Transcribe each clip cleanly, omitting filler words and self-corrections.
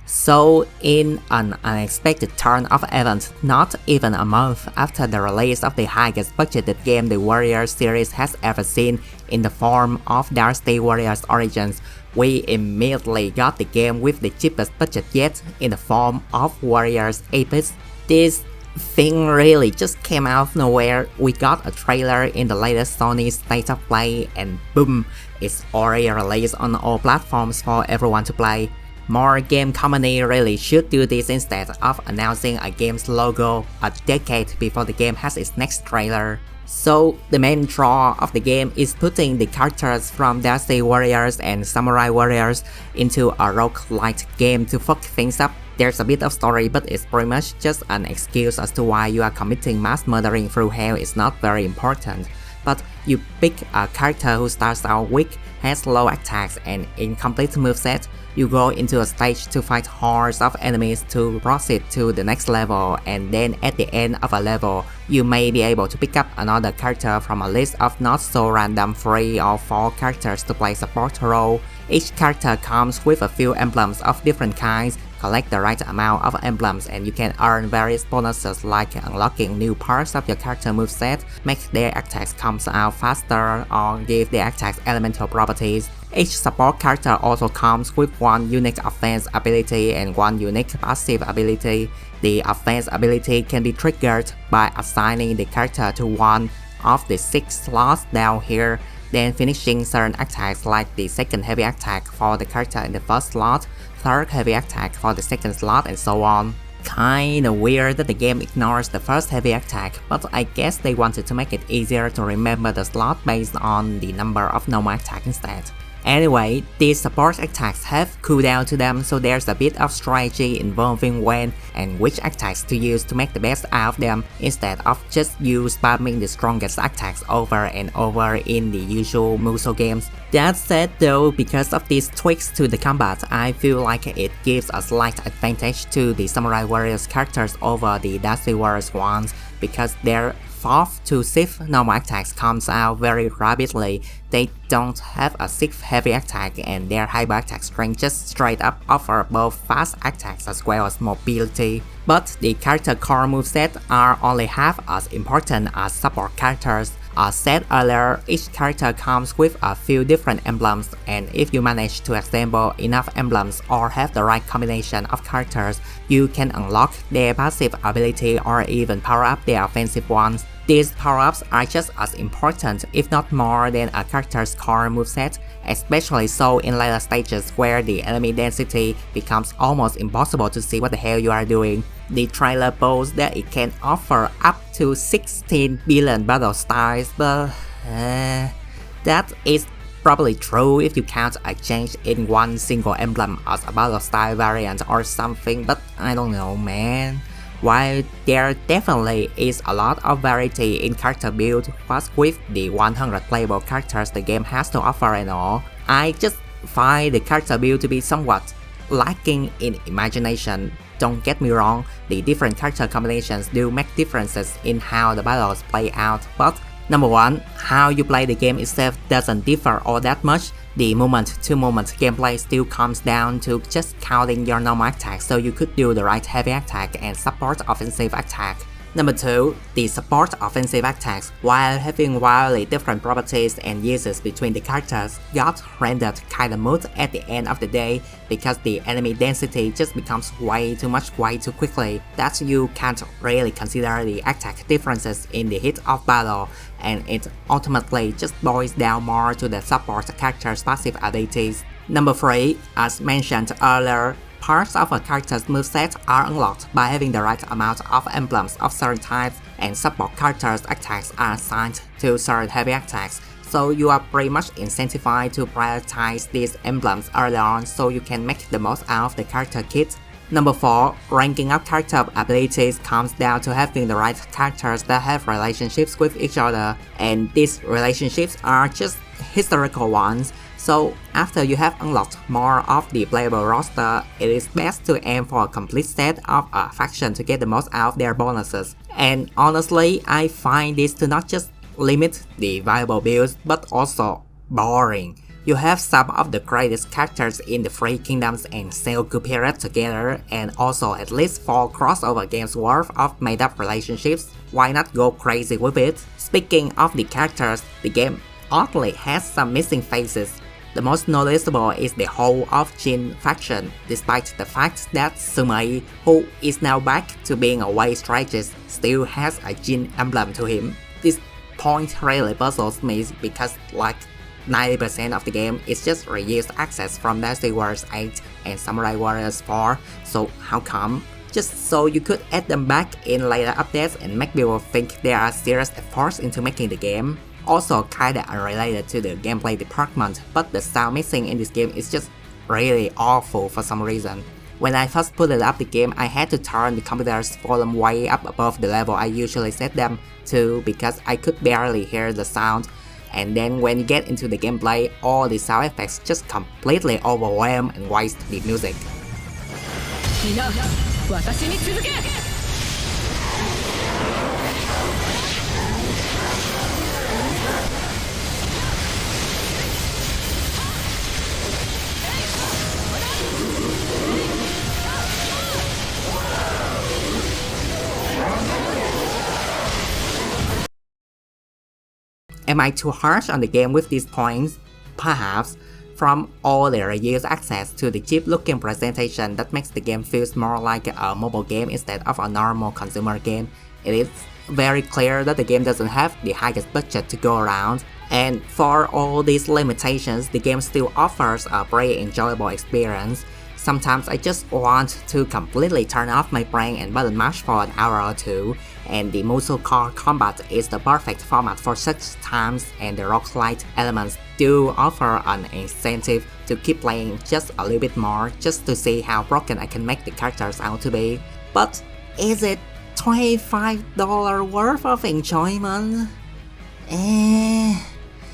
So, in an unexpected turn of events, not even a month after the release of the highest budgeted game the Warriors series has ever seen in the form of Dynasty Warriors Origins, we immediately got the game with the cheapest budget yet in the form of Warriors Abyss. This thing really just came out of nowhere. We got a trailer in the latest Sony State of Play and boom, it's already released on all platforms for everyone to play. More game company really should do this instead of announcing a game's logo a decade before the game has its next trailer. So the main draw of the game is putting the characters from Dynasty Warriors and Samurai Warriors into a roguelite game to fuck things up. There's a bit of story, but it's pretty much just an excuse as to why you are committing mass murdering through hell is not very important. But you pick a character who starts out weak, has low attacks and incomplete moveset. You go into a stage to fight hordes of enemies to proceed to the next level, and then at the end of a level, you may be able to pick up another character from a list of not so random 3 or 4 characters to play support role. Each character comes with a few emblems of different kinds. Collect the right amount of emblems and you can earn various bonuses like unlocking new parts of your character moveset, make their attacks come out faster, or give their attacks elemental properties. Each support character also comes with one unique offense ability and one unique passive ability. The offense ability can be triggered by assigning the character to one of the 6 slots down here, then finishing certain attacks like the second heavy attack for the character in the first slot, third heavy attack for the second slot, and so on. Kinda weird that the game ignores the first heavy attack, but I guess they wanted to make it easier to remember the slot based on the number of normal attack instead. Anyway, these support attacks have cooldown to them, so there's a bit of strategy involving when and which attacks to use to make the best out of them, instead of just you spamming the strongest attacks over and over in the usual Musou games. That said though, because of these tweaks to the combat, I feel like it gives a slight advantage to the Samurai Warriors characters over the Dynasty Warriors ones, because their 4th to 6th normal attacks comes out very rapidly. They don't have a 6th heavy attack and their hyper attack strength just straight up offer both fast attacks as well as mobility. But the character core moveset are only half as important as support characters. As said earlier, each character comes with a few different emblems, and if you manage to assemble enough emblems or have the right combination of characters, you can unlock their passive ability or even power up their offensive ones. These power-ups are just as important, if not more, than a character's core moveset, especially so in later stages where the enemy density becomes almost impossible to see what the hell you are doing. The trailer boasts that it can offer up to 16 billion battle styles, but that is probably true if you count a change in one single emblem as a battle style variant or something, but I don't know, man. While there definitely is a lot of variety in character build, what's with the 100 playable characters the game has to offer and all, I just find the character build to be somewhat lacking in imagination. Don't get me wrong, the different character combinations do make differences in how the battles play out, but number 1, how you play the game itself doesn't differ all that much. The moment-to-moment gameplay still comes down to just counting your normal attack so you could do the right heavy attack and support offensive attack. Number 2, the support offensive attacks, while having wildly different properties and uses between the characters, got rendered kinda moot at the end of the day because the enemy density just becomes way too much way too quickly that you can't really consider the attack differences in the heat of battle, and it ultimately just boils down more to the support character's passive abilities. Number 3, as mentioned earlier, parts of a character's moveset are unlocked by having the right amount of emblems of certain types, and support characters' attacks are assigned to certain heavy attacks, so you are pretty much incentivized to prioritize these emblems early on so you can make the most out of the character kit. Number 4, ranking up character abilities comes down to having the right characters that have relationships with each other, and these relationships are just historical ones. So after you have unlocked more of the playable roster, it is best to aim for a complete set of a faction to get the most out of their bonuses. And honestly, I find this to not just limit the viable builds but also boring. You have some of the greatest characters in the Three Kingdoms and Sengoku period together, and also at least 4 crossover games worth of made up relationships. Why not go crazy with it? Speaking of the characters, the game oddly has some missing faces. The most noticeable is the whole of Jin faction, despite the fact that Sumai, who is now back to being a white strategist, still has a Jin emblem to him. This point really puzzles me because like 90% of the game is just reused access from Dynasty Warriors 8 and Samurai Warriors 4, so how come? Just so you could add them back in later updates and make people think there are serious efforts into making the game. Also kinda unrelated to the gameplay department, but the sound mixing in this game is just really awful for some reason. When I first put up the game, I had to turn the computer's volume way up above the level I usually set them to because I could barely hear the sound. And then when you get into the gameplay, all the sound effects just completely overwhelm and waste the music. Am I too harsh on the game with these points? Perhaps. From all the reused access to the cheap looking presentation that makes the game feel more like a mobile game instead of a normal consumer game, it is very clear that the game doesn't have the highest budget to go around. And for all these limitations, the game still offers a very enjoyable experience. Sometimes I just want to completely turn off my brain and button mash for an hour or two, and the Musou core combat is the perfect format for such times, and the roguelite elements do offer an incentive to keep playing just a little bit more just to see how broken I can make the characters out to be. But is it $25 worth of enjoyment?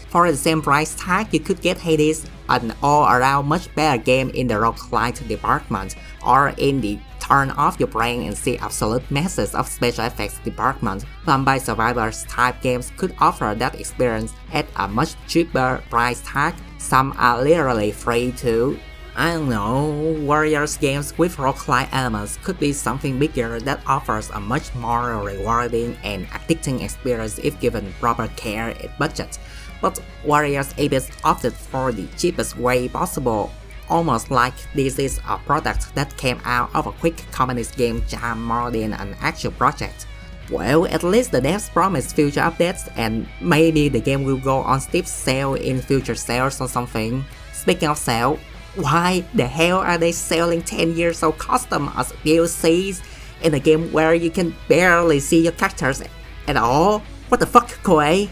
For the same price tag, you could get Hades, an all-around much better game in the roguelite department, or in the turn off your brain and see absolute messes of special effects department. Vampire Survivors type games could offer that experience at a much cheaper price tag. Some are literally free too. I don't know, Warriors games with roguelite elements could be something bigger that offers a much more rewarding and addicting experience if given proper care and budget. But Warriors Abyss opted for the cheapest way possible, almost like this is a product that came out of a quick communist game jam more than an actual project. Well, at least the devs promised future updates, and maybe the game will go on steep sale in future sales or something. Speaking of sale, why the hell are they selling 10 years old custom as DLCs in a game where you can barely see your characters at all? What the fuck, Koei?